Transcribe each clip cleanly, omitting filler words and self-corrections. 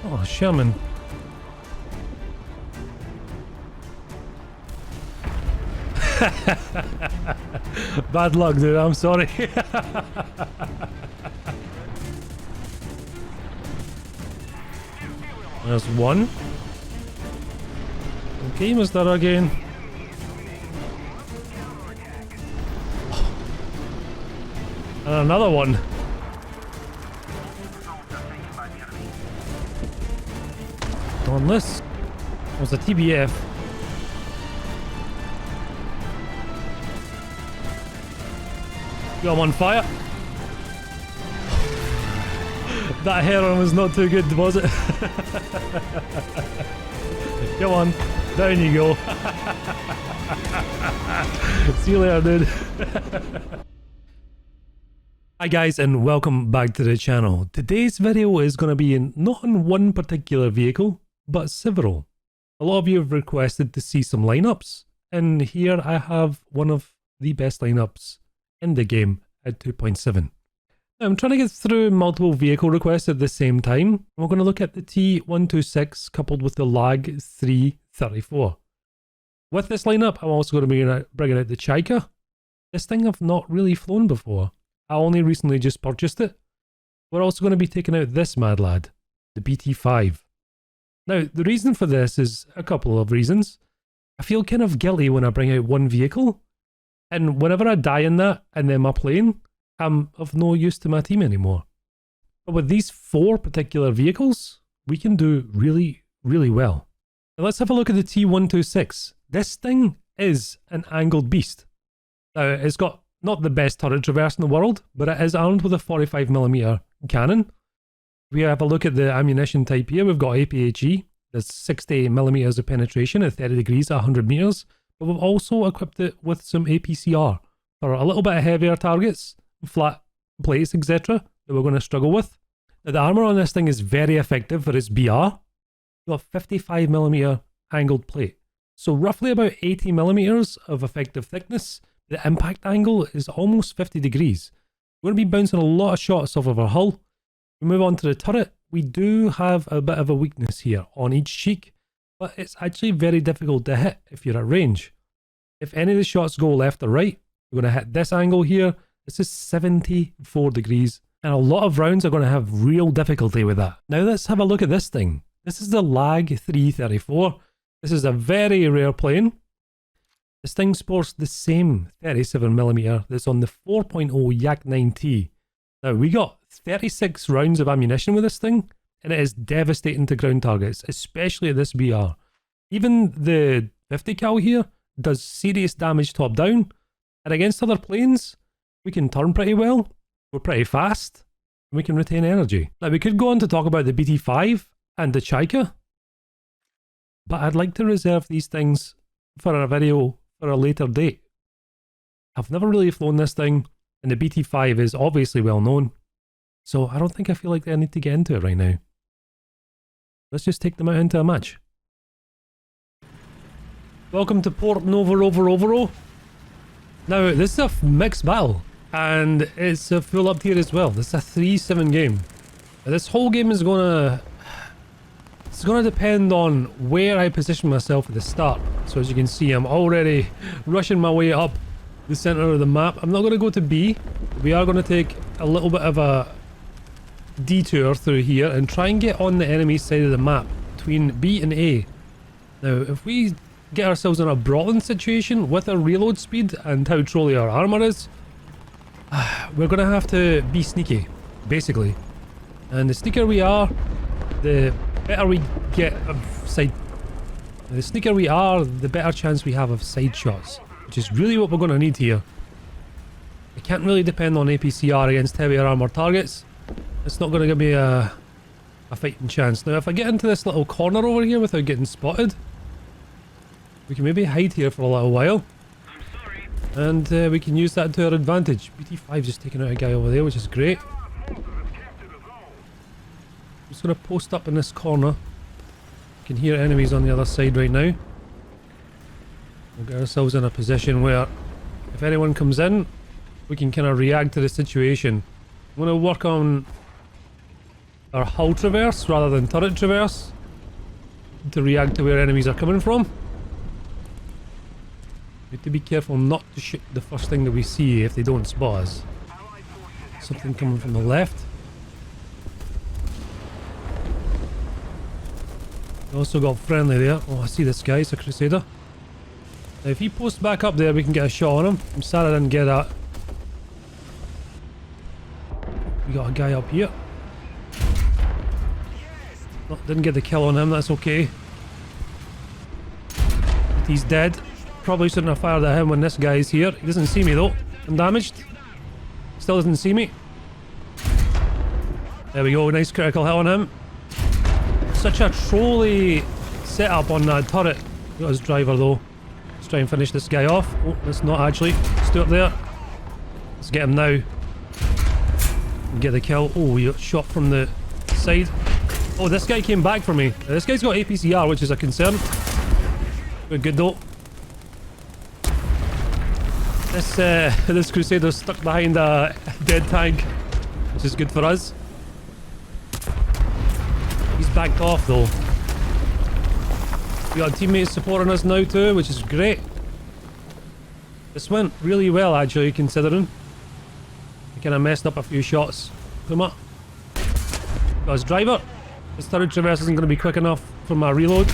Oh, Sherman. Bad luck, dude. I'm sorry. There's one. Okay, Mr. Again. And another one. On this was a TBF. Got him on fire. That heron was not too good, was it? Come on, down you go. See you later, dude. Hi guys, and welcome back to the channel. Today's video is going to be not on one particular vehicle, but several. A lot of you have requested to see some lineups, and here I have one of the best lineups in the game at 2.7. I'm trying to get through multiple vehicle requests at the same time. We're going to look at the T-126 coupled with the Lagg-3-34. With this lineup, I'm also going to be bringing out the Chika. This thing I've not really flown before. I only recently just purchased it. We're also going to be taking out this mad lad, the BT5. Now, the reason for this is a couple of reasons. I feel kind of guilty when I bring out one vehicle, and whenever I die in that and then my plane, I'm of no use to my team anymore. But with these four particular vehicles, we can do really, really well. Now let's have a look at the T-126. This thing is an angled beast. Now, it's got not the best turret traverse in the world, but it is armed with a 45mm cannon. We have a look at the ammunition type here. We've got APHE. There's 60mm of penetration at 30 degrees at 100 meters. But we've also equipped it with some APCR for a little bit of heavier targets, flat plates, etc. that we're going to struggle with. Now, the armor on this thing is very effective for its BR. We've got 55mm angled plate. So roughly about 80mm of effective thickness. The impact angle is almost 50 degrees. We're going to be bouncing a lot of shots off of our hull. We move on to the turret. We do have a bit of a weakness here on each cheek, but it's actually very difficult to hit if you're at range. If any of the shots go left or right, we're going to hit this angle here. This is 74 degrees, and a lot of rounds are going to have real difficulty with that. Now let's have a look at this thing. This is the Lagg-3-34. This is a very rare plane. This thing sports the same 37mm that's on the 4.0 Yak-9T. Now, we got 36 rounds of ammunition with this thing, and it is devastating to ground targets, especially at this BR. Even the 50 cal here does serious damage top down, and against other planes, we can turn pretty well, we're pretty fast, and we can retain energy. Now, we could go on to talk about the BT5 and the Chika, but I'd like to reserve these things for a video for a later date. I've never really flown this thing, and the BT5 is obviously well known, so I don't think I feel like I need to get into it right now. Let's just take them out into a match. Welcome to Port Novaro. Now, this is a mixed battle, and it's a full up tier as well. This is a 3-7 game. Now, this whole game is gonna depend on where I position myself at the start. So as you can see, I'm already rushing my way up the center of the map. I'm not going to go to B. We are going to take a little bit of a detour through here and try and get on the enemy side of the map between B and A. Now, if we get ourselves in a brawling situation with our reload speed and how trolly our armor is, we're going to have to be sneaky, basically. And the sneaker we are, the better we get of side. The sneaker we are, the better chance we have of side shots, which is really what we're going to need here. We can't really depend on APCR against heavier armor targets. It's not going to give me a fighting chance. Now, if I get into this little corner over here without getting spotted, we can maybe hide here for a little while. And we can use that to our advantage. BT5 just taking out a guy over there, which is great. I'm just going to post up in this corner. You can hear enemies on the other side right now. We'll get ourselves in a position where if anyone comes in, we can kind of react to the situation. I'm going to work on our hull traverse rather than turret traverse to react to where enemies are coming from. We have to be careful not to shoot the first thing that we see if they don't spot us. Something coming from the left. We also got friendly there. Oh, I see this guy. It's a Crusader. Now, if he posts back up there, we can get a shot on him. I'm sad I didn't get that. We got a guy up here. Oh, didn't get the kill on him. That's okay. He's dead. Probably shouldn't have fired at him when this guy's here. He doesn't see me though. I'm damaged. Still doesn't see me. There we go. Nice critical hit on him. Such a trolley setup on that turret. Got his driver though. Let's try and finish this guy off. Oh, let's not actually. Stay up there. Let's get him now. Get the kill. Oh, we got shot from the side. Oh, this guy came back for me. This guy's got APCR, which is a concern. We're good though. This Crusader's stuck behind a dead tank, which is good for us. He's backed off though. We got teammates supporting us now too, which is great. This went really well actually, considering. I kind of messed up a few shots. Come on. Got his driver. His turret traverse isn't going to be quick enough for my reload.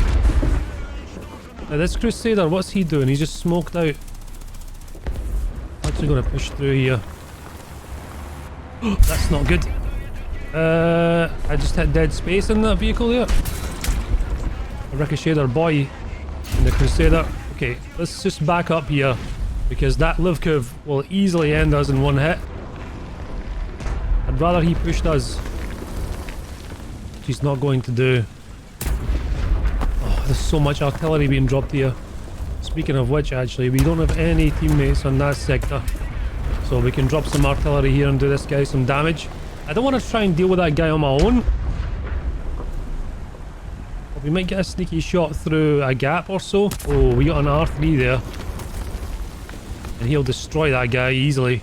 Now this Crusader, what's he doing? He's just smoked out. Actually going to push through here. That's not good. I just hit dead space in that vehicle there. A ricocheted boy in the Crusader. Okay, let's just back up here because that live curve will easily end us in one hit. I'd rather he pushed us. Which he's not going to do. Oh, there's so much artillery being dropped here. Speaking of which, actually, we don't have any teammates on that sector. So we can drop some artillery here and do this guy some damage. I don't want to try and deal with that guy on my own. But we might get a sneaky shot through a gap or so. Oh, we got an R3 there. And he'll destroy that guy easily.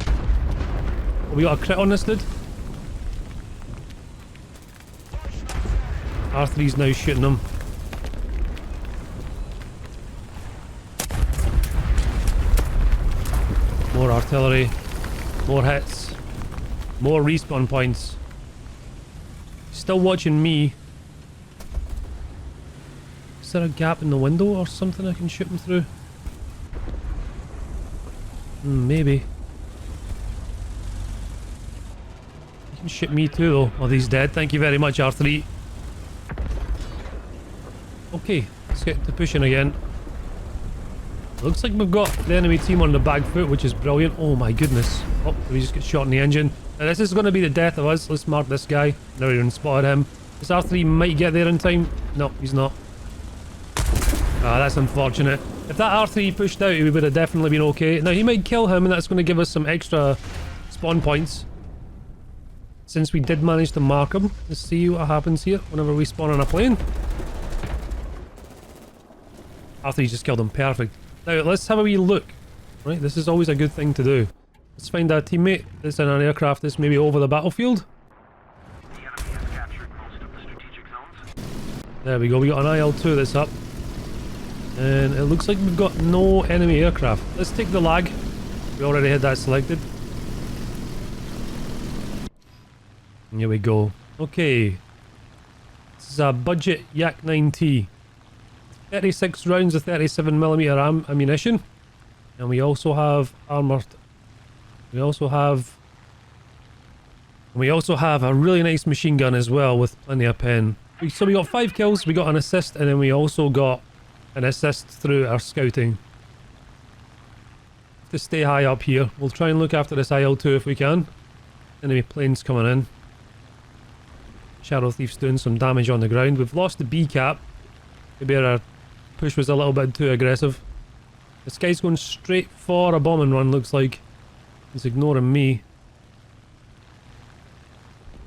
Oh, we got a crit on this dude. R3's now shooting him. More artillery, more hits, more respawn points. Still watching me. Is there a gap in the window or something I can shoot him through? Maybe. You can shoot me too though. Oh, he's dead. Thank you very much, R3. Okay, let's get to pushing again. Looks like we've got the enemy team on the back foot, which is brilliant. Oh my goodness. Oh, we just get shot in the engine. Now this is going to be the death of us. Let's mark this guy. Never even spotted him. This R3 might get there in time. No, he's not. Ah, that's unfortunate. If that R3 pushed out, he would have definitely been okay. Now he might kill him and that's going to give us some extra spawn points. Since we did manage to mark him. Let's see what happens here whenever we spawn on a plane. R3 just killed him. Perfect. Now, let's have a wee look. Right, this is always a good thing to do. Let's find a teammate that's in an aircraft that's maybe over the battlefield. The enemy has captured most of the strategic zones. There we go, we got an IL-2 that's up. And it looks like we've got no enemy aircraft. Let's take the lag. We already had that selected. And here we go. Okay. This is a budget Yak-9T. 36 rounds of 37mm ammunition, and we also have armored. We also have a really nice machine gun as well with plenty of pen. So we got 5 kills, we got an assist, and then we also got an assist through our scouting. To stay high up here, we'll try and look after this IL-2 if we can. Enemy planes coming in. Shadow Thief's doing some damage on the ground. We've lost the B cap. Maybe our push was a little bit too aggressive. This guy's going straight for a bombing run, looks like. He's ignoring me.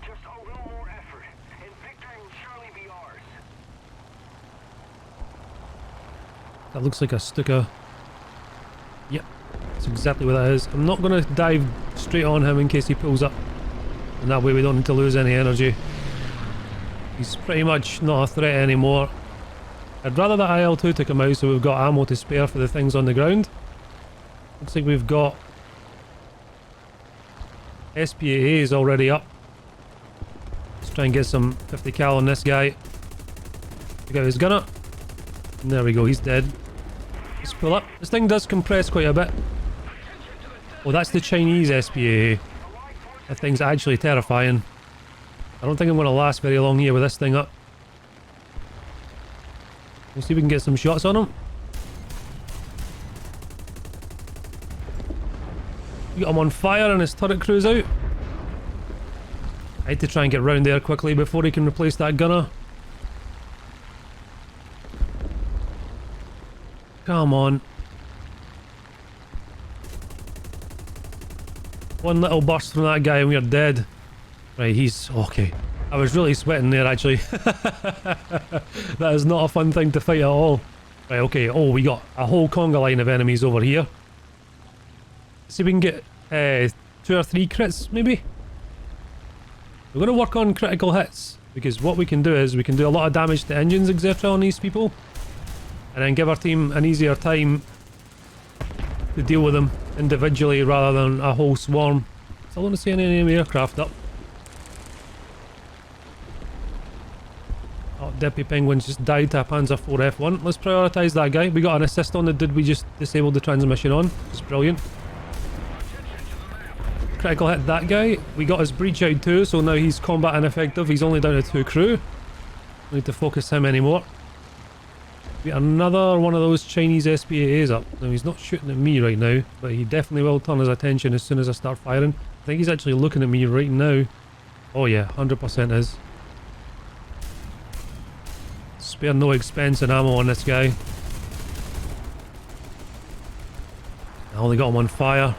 Just a little more effort, and victory will surely be ours. That looks like a Stuka. Yep, that's exactly what that is. I'm not going to dive straight on him in case he pulls up. And that way we don't need to lose any energy. He's pretty much not a threat anymore. I'd rather that IL-2 to come out so we've got ammo to spare for the things on the ground. Looks like we've got SPAAs already up. Let's try and get some 50 cal on this guy. Check out his gunner. And there we go, he's dead. Let's pull up. This thing does compress quite a bit. Oh, that's the Chinese SPAA. That thing's actually terrifying. I don't think I'm going to last very long here with this thing up. We'll see if we can get some shots on him. We got him on fire and his turret crew's out. I had to try and get round there quickly before he can replace that gunner. Come on. One little burst from that guy and we're dead. Right, he's... okay. I was really sweating there, actually. That is not a fun thing to fight at all. Right, okay. Oh, we got a whole conga line of enemies over here. See if we can get 2 or 3 crits, maybe? We're going to work on critical hits, because what we can do is we can do a lot of damage to engines, etc. on these people, and then give our team an easier time to deal with them individually rather than a whole swarm. So I don't see any enemy aircraft up. Oh, Deppy Penguins just died to a Panzer IV F1. Let's prioritise that guy. We got an assist on the dude we just disabled the transmission on. It's brilliant. Critical hit that guy. We got his breach out too, so now he's combat ineffective. He's only down to 2 crew. Don't need to focus him anymore. We got another one of those Chinese SPAAs up. Now he's not shooting at me right now, but he definitely will turn his attention as soon as I start firing. I think he's actually looking at me right now. Oh yeah, 100% is. Spare no expense and ammo on this guy. I only got him on fire.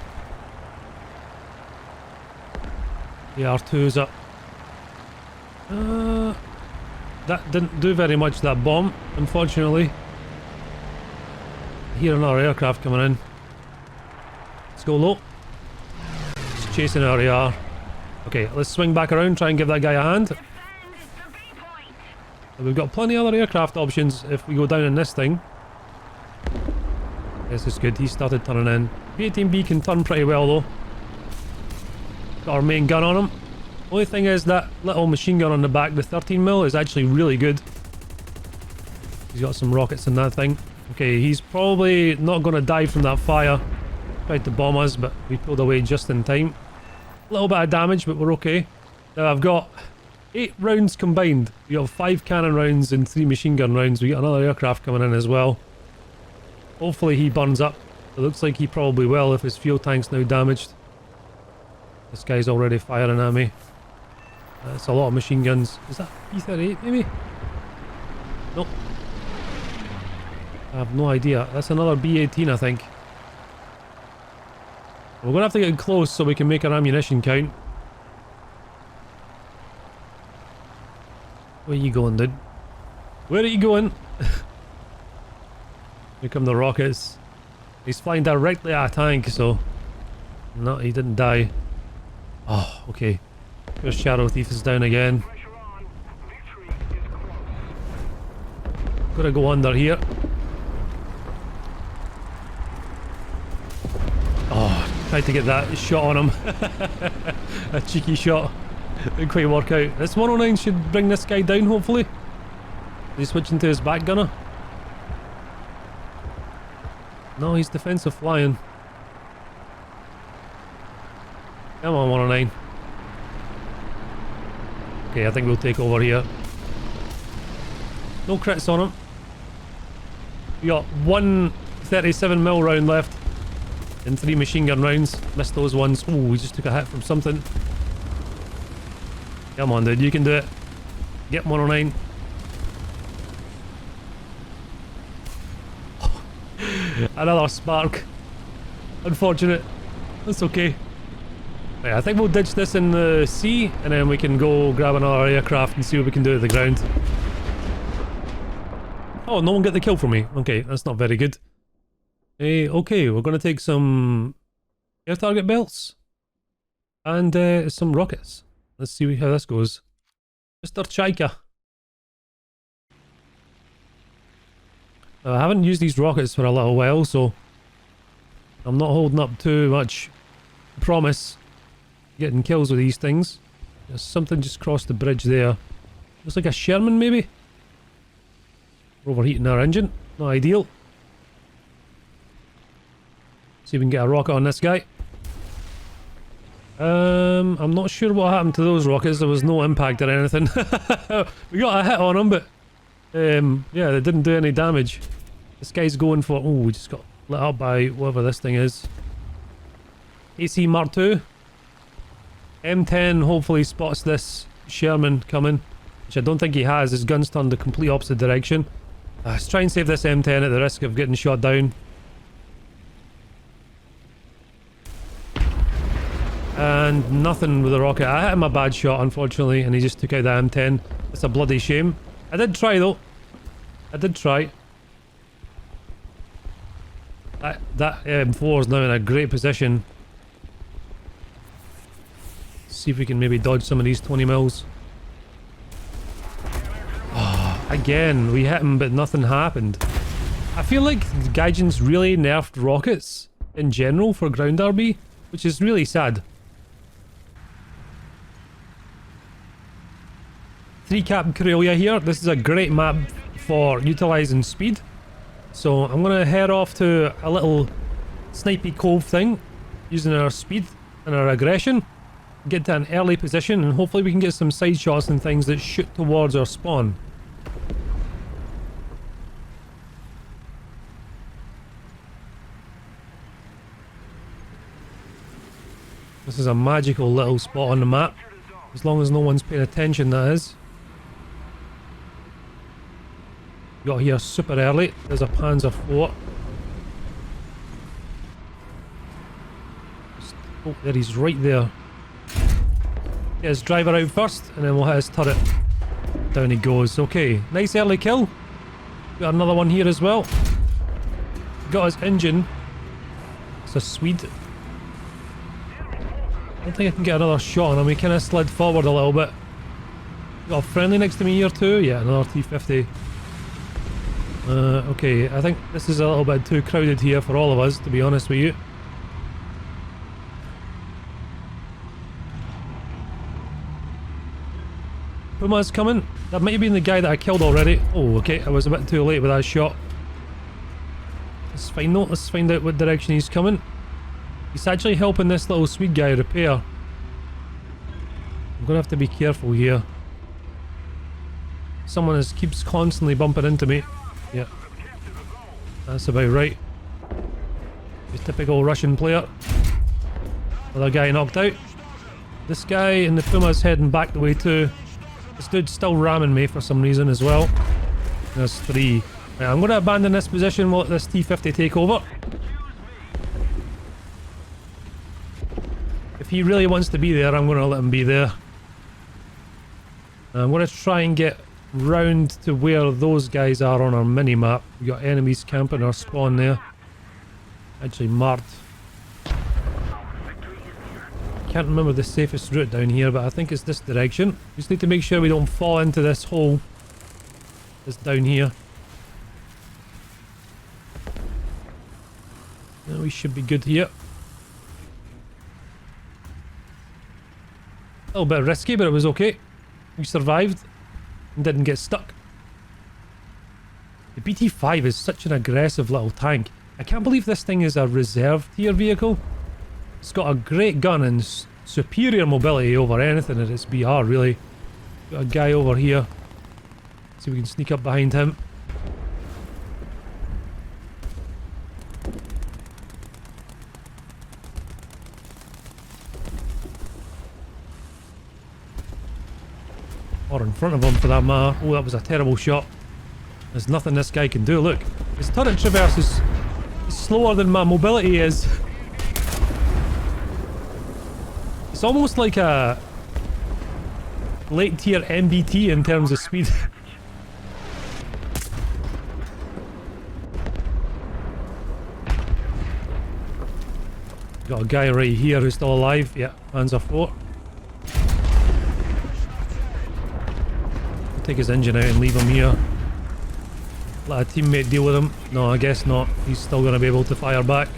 The R2's up. That didn't do very much, that bomb, unfortunately. I hear another aircraft coming in. Let's go low. Just chasing our AR. Okay, let's swing back around, try and give that guy a hand. We've got plenty of other aircraft options if we go down in this thing. This is good, he started turning in. B-18B can turn pretty well though. Got our main gun on him. Only thing is that little machine gun on the back, the 13mm, is actually really good. He's got some rockets in that thing. Okay, he's probably not going to die from that fire. Tried to bomb us, but we pulled away just in time. A little bit of damage, but we're okay. Now I've got 8 rounds combined. We got 5 cannon rounds and 3 machine gun rounds. We got another aircraft coming in as well. Hopefully he burns up. It looks like he probably will if his fuel tank's now damaged. This guy's already firing at me. That's a lot of machine guns. Is that P-38 maybe? Nope. I have no idea. That's another B-18 I think. We're gonna have to get close so we can make our ammunition count. Where are you going, dude? Where are you going? Here come the rockets. He's flying directly at a tank, so... No, he didn't die. Oh, okay. There's Shadow Thief is down again. Gotta go under here. Oh, tried to get that shot on him. A cheeky shot. Didn't quite work out. This 109 should bring this guy down, hopefully. Is he switching to his back gunner? No, he's defensive flying. Come on, 109. Okay, I think we'll take over here. No crits on him. We got 1 37mm round left. And 3 machine gun rounds. Missed those ones. Oh, we just took a hit from something. Come on, dude, you can do it. Get 109. Another spark. Unfortunate. That's okay. Right, I think we'll ditch this in the sea and then we can go grab another aircraft and see what we can do at the ground. Oh, no one got the kill for me. Okay, that's not very good. Okay, we're going to take some air target belts and some rockets. Let's see how this goes. Mr. Chaika. I haven't used these rockets for a little while, so I'm not holding up too much promise getting kills with these things. There's something just crossed the bridge there. Looks like a Sherman maybe? We're overheating our engine. Not ideal. See if we can get a rocket on this guy. I'm not sure what happened to those rockets. There was no impact or anything. We got a hit on them, but yeah, they didn't do any damage. This guy's going for... Oh, we just got lit up by whatever this thing is. AC Mark II. M10 hopefully spots this Sherman coming, which I don't think he has. His gun's turned the complete opposite direction. Let's try and save this M10 at the risk of getting shot down. And nothing with the rocket. I hit him a bad shot, unfortunately, and he just took out the M10. It's a bloody shame. I did try, though. I did try. That M4 is now in a great position. See if we can maybe dodge some of these 20 mils. Oh, again, we hit him, but nothing happened. I feel like Gaijin's really nerfed rockets in general for ground RB, which is really sad. 3 Cap Corellia here. This is a great map for utilising speed. So I'm going to head off to a little snipey cove thing using our speed and our aggression. Get to an early position and hopefully we can get some side shots and things that shoot towards our spawn. This is a magical little spot on the map. As long as no one's paying attention, that is. Got here super early. There's a Panzer IV. Oh, there he's right there. Get his driver out first, and then we'll hit his turret. Down he goes. Okay, nice early kill. Got another one here as well. Got his engine. It's a Swede. I don't think I can get another shot on him. He kind of slid forward a little bit. Got a friendly next to me here too. Yeah, another T-50. Okay, I think this is a little bit too crowded here for all of us, to be honest with you. Puma's coming. That might have been the guy that I killed already. Oh, okay, I was a bit too late with that shot. Let's find out. Let's find out what direction he's coming. He's actually helping this little Swede guy repair. I'm gonna have to be careful here. Someone keeps constantly bumping into me. Yeah, that's about right. Your typical Russian player. Another guy knocked out. This guy in the Puma's heading back the way too. This dude's still ramming me for some reason as well. There's 3. Right, I'm going to abandon this position. We'll let this T-50 take over. If he really wants to be there, I'm going to let him be there. I'm going to try and get round to where those guys are on our mini-map. We got enemies camping our spawn there. Actually marked. Can't remember the safest route down here, but I think it's this direction. We just need to make sure we don't fall into this hole that's down here. Yeah, we should be good here. A little bit risky, but it was okay. We survived and didn't get stuck. The BT-5 is such an aggressive little tank. I can't believe this thing is a reserve tier vehicle. It's got a great gun and superior mobility over anything at its BR, really. Got a guy over here. See if we can sneak up behind him. Or in front of him for that matter. Oh, that was a terrible shot. There's nothing this guy can do. Look, his turret traverse is slower than my mobility is. It's almost like a late tier MBT in terms of speed. Got a guy right here who's still alive. Yeah, Panzer IV. Take his engine out and leave him here. Let a teammate deal with him. No, I guess not. He's still going to be able to fire back.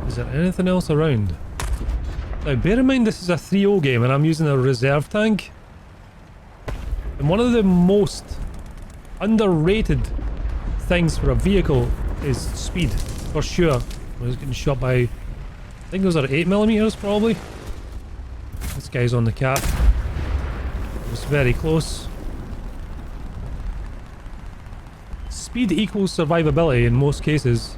Is there anything else around? Now, bear in mind this is a 3-0 game and I'm using a reserve tank. And one of the most underrated things for a vehicle is speed, for sure. I was getting shot by, I think those are 8mm probably. This guy's on the cap. It was very close. Speed equals survivability in most cases.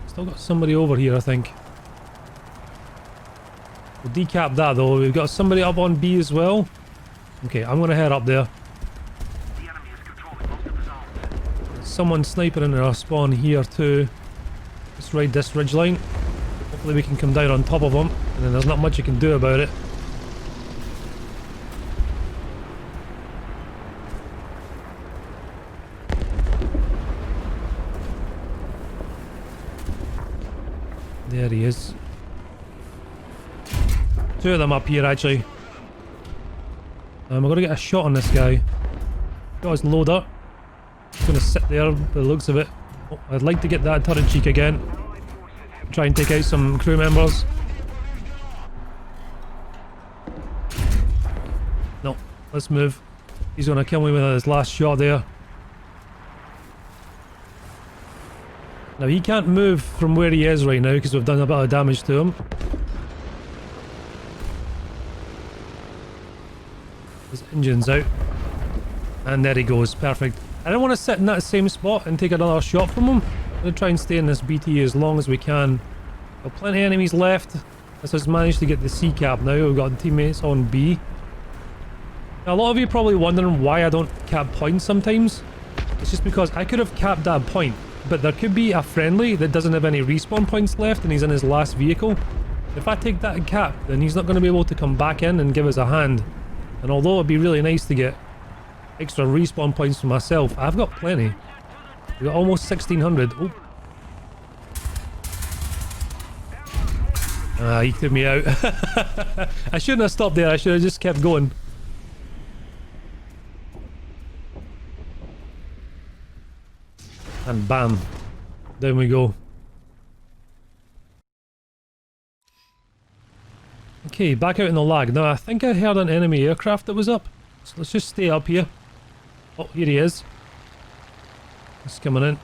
Still got somebody over here, I think. We'll decap that though. We've got somebody up on B as well. Okay, I'm gonna head up there. The enemy is controlling most of the zones. Someone sniping in our spawn here too. Let's ride this ridgeline. Hopefully we can come down on top of them, and then there's not much you can do about it. There he is. Two of them up here actually. We're gonna get a shot on this guy. Got his loader. He's gonna sit there by the looks of it. Oh, I'd like to get that turret cheek again. Try and take out some crew members. No, let's move. He's gonna kill me with his last shot there. Now he can't move from where he is right now because we've done a bit of damage to him. His engine's out. And there he goes, perfect. I don't want to sit in that same spot and take another shot from him. I'm going to try and stay in this BT as long as we can. We've got plenty of enemies left. Let's just manage to get the C cap now. We've got teammates on B. Now, a lot of you are probably wondering why I don't cap points sometimes. It's just because I could have capped that point, but there could be a friendly that doesn't have any respawn points left and he's in his last vehicle. If I take that cap, then he's not going to be able to come back in and give us a hand. And although it'd be really nice to get extra respawn points for myself, I've got plenty. We've got almost 1600. Oh. Ah, he took me out. I shouldn't have stopped there, I should have just kept going. And bam, down we go. Okay, back out in the lag. Now I think I heard an enemy aircraft that was up. So let's just stay up here. Oh, here he is. He's coming in.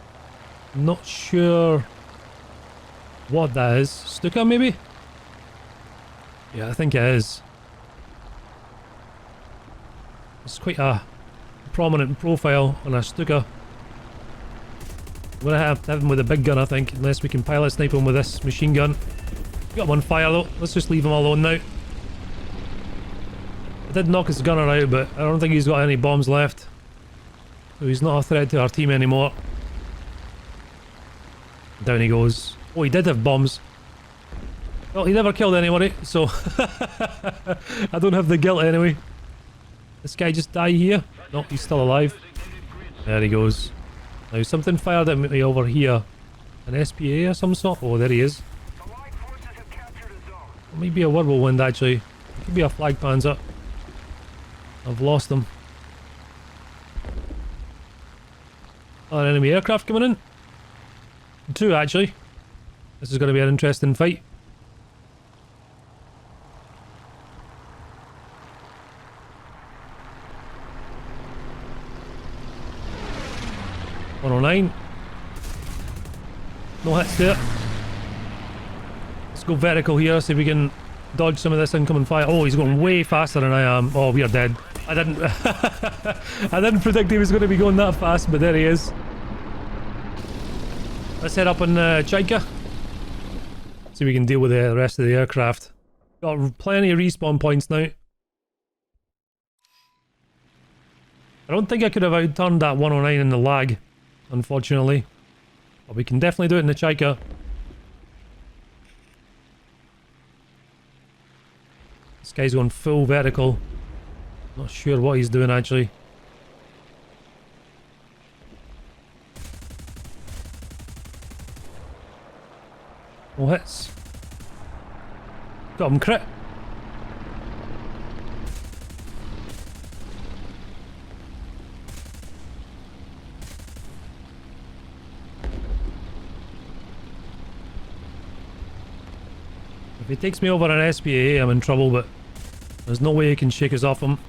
Not sure what that is. Stuka maybe? Yeah, I think it is. It's quite a prominent profile on a Stuka. I'm gonna have to have him with a big gun, I think, unless we can pilot snipe him with this machine gun. Got him on fire though. Let's just leave him alone now. I did knock his gunner out, but I don't think he's got any bombs left. So he's not a threat to our team anymore. Down he goes. Oh, he did have bombs. Well, he never killed anybody, so I don't have the guilt anyway. This guy just died here. No, he's still alive. There he goes. Now something fired at me over here. An SPA or some sort? Oh, there he is. It might be a whirlwind actually. It could be a flag panzer. I've lost him. Another enemy aircraft coming in. Two actually. This is going to be an interesting fight. .109. No hits there. Let's go vertical here, see if we can dodge some of this incoming fire. Oh, he's going way faster than I am. Oh, we are dead. I didn't I didn't predict he was going to be going that fast, but there he is. Let's head up on Chaika. See if we can deal with the rest of the aircraft. Got plenty of respawn points now. I don't think I could have outturned that 109 in the lag, unfortunately. But we can definitely do it in the Chaika. This guy's going full vertical. Not sure what he's doing actually. No hits. Got him crit. If he takes me over an SPA, I'm in trouble, but there's no way he can shake us off him.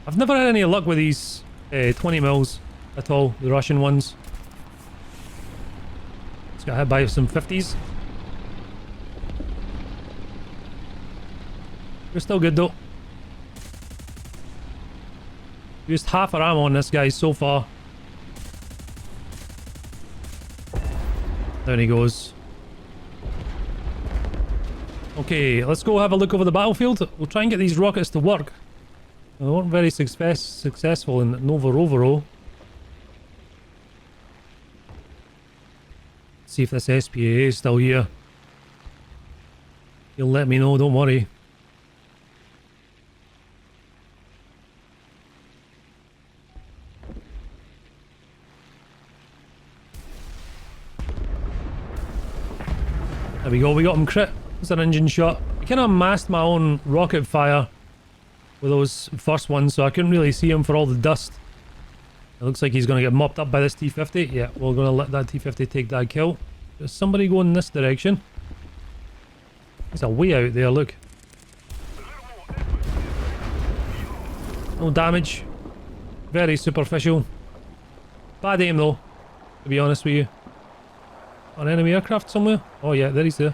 I've never had any luck with these 20 mils at all, the Russian ones. Just got hit by some 50s. We're still good though. Used half our ammo on this guy so far. Down he goes. Okay, let's go have a look over the battlefield. We'll try and get these rockets to work. They weren't very successful in Nova Rovero. See if this SPA is still here. You'll let me know, don't worry. There we go, we got him crit. It's an engine shot. I kind of masked my own rocket fire with those first ones, so I couldn't really see him for all the dust. It looks like he's going to get mopped up by this T-50. Yeah, we're going to let that T-50 take that kill. There's somebody going in this direction. There's a way out there, look. No damage. Very superficial. Bad aim though, to be honest with you. An enemy aircraft somewhere? Oh yeah, there he's there.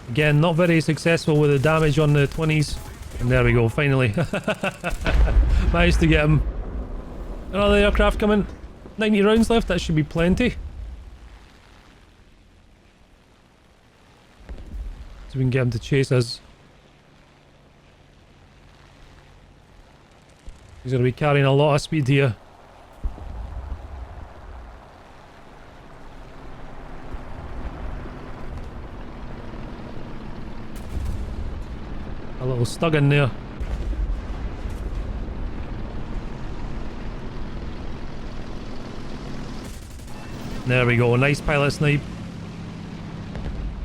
Again, not very successful with the damage on the 20s. And there we go, finally. Managed to get him. Another aircraft coming. 90 rounds left, that should be plenty. So we can get him to chase us. He's going to be carrying a lot of speed here. A little stug in there. There we go, nice pilot snipe.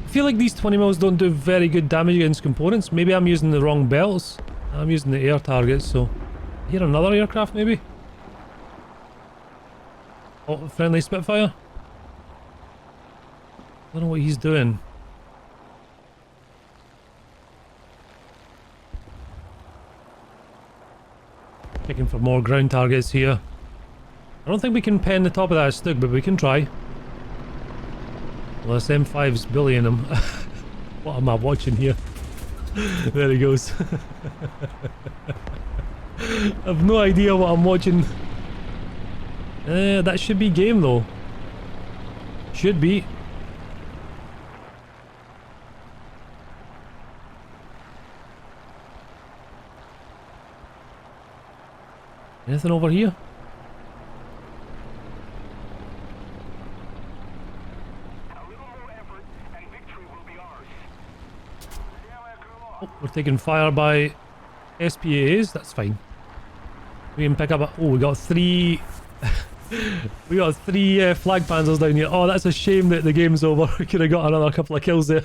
I feel like these 20 mils don't do very good damage against components. Maybe I'm using the wrong belts. I'm using the air targets, so... Here another aircraft maybe? Oh, friendly Spitfire. I don't know what he's doing. Checking for more ground targets here. I don't think we can pen the top of that stick, but we can try. Well, this M5's bullying him. What am I watching here? There he goes. I've no idea what I'm watching. That should be game though. Should be. Anything over here? Oh, we're taking fire by SPAs, that's fine. We can pick up a... Oh, we got three... we got three flag panzers down here. Oh, that's a shame that the game's over. We could have got another couple of kills there.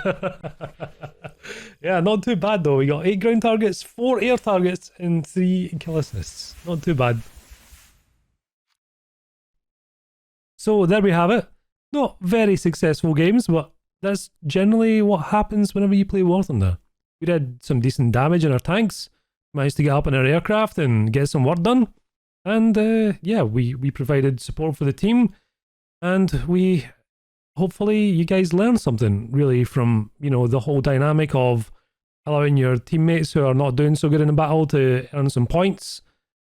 Yeah, not too bad though. We got 8 ground targets, 4 air targets, and 3 kill assists. Not too bad. So there we have it. Not very successful games, but that's generally what happens whenever you play War Thunder. We did some decent damage in our tanks. Managed to get up in our aircraft and get some work done. And yeah, we provided support for the team. And we... Hopefully you guys learn something really from, you know, the whole dynamic of allowing your teammates who are not doing so good in the battle to earn some points.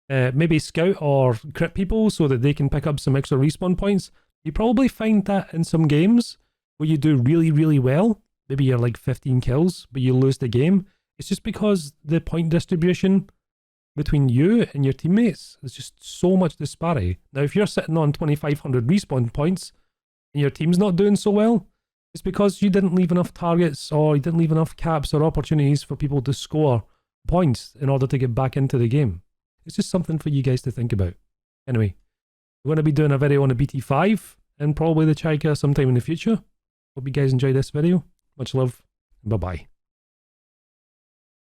Maybe scout or crit people so that they can pick up some extra respawn points. You probably find that in some games where you do really, really well. Maybe you're like 15 kills, but you lose the game. It's just because the point distribution between you and your teammates is just so much disparity. Now, if you're sitting on 2,500 respawn points and your team's not doing so well, it's because you didn't leave enough targets or you didn't leave enough caps or opportunities for people to score points in order to get back into the game. It's just something for you guys to think about. Anyway, we're going to be doing a video on a BT5 and probably the Chika sometime in the future. Hope you guys enjoyed this video. Much love, and bye-bye.